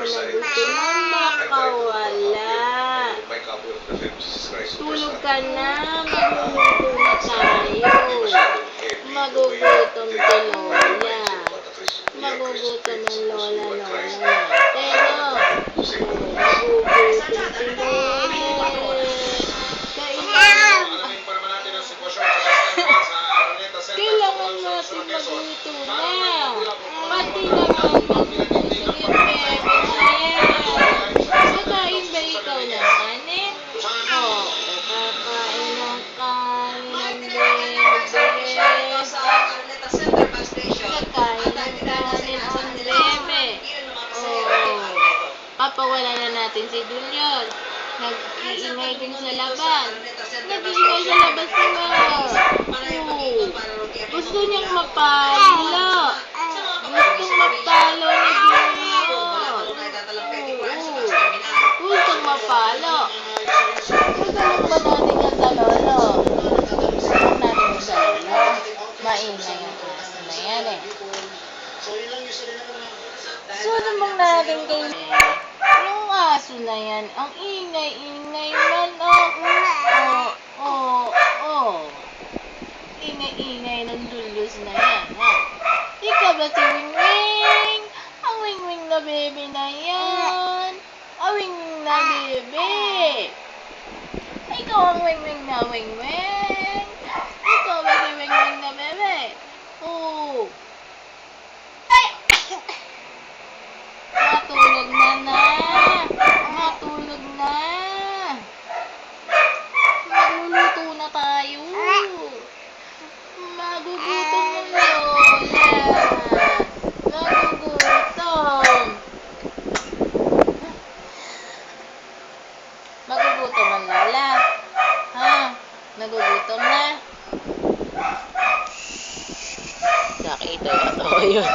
na gusto mong makawala. Tulog ka na, magluluto na tayo. Magugutom si Lola. Magugutom ang Lola natin, oh. Magugutom si Lola. Kailangan natin magluto na. Pati naman magluto yung bebe na yan. Kakain ba ikaw naman eh? Oo, kakain ng kain ng bebe. Kakain ng kanin ang bebe. Oo. Papawala na natin si Dulyon. Nag-iingay din sa labas. Nag-iingay sa labas sila. Oo. Gusto niyang mapalo. Gustong mapalo ni Dulyon. Oo. Gustong mapalo. Gagawin ba natin yan sa lolo? Gagawin natin yan sa lolo. Maingay ang aso na yan eh. So, namang natin kayo. Yung aso na yan, ang ingay-ingay man. Ingay-ingay ng Julius na yan. Ikaw ba si Wingwing? Ang Wingwing na bebe na yan. Ang Wingwing na bebe. Ikaw ang Wingwing na Wingwing. Ikaw ba si Wingwing na bebe? Oo. Matulog na. Matulog na. Magluluto na tayo. Magugutom ng Lola. Magugutom. Magugutom ang Lola. Ha? Nagugutom na. Nakita ko yun.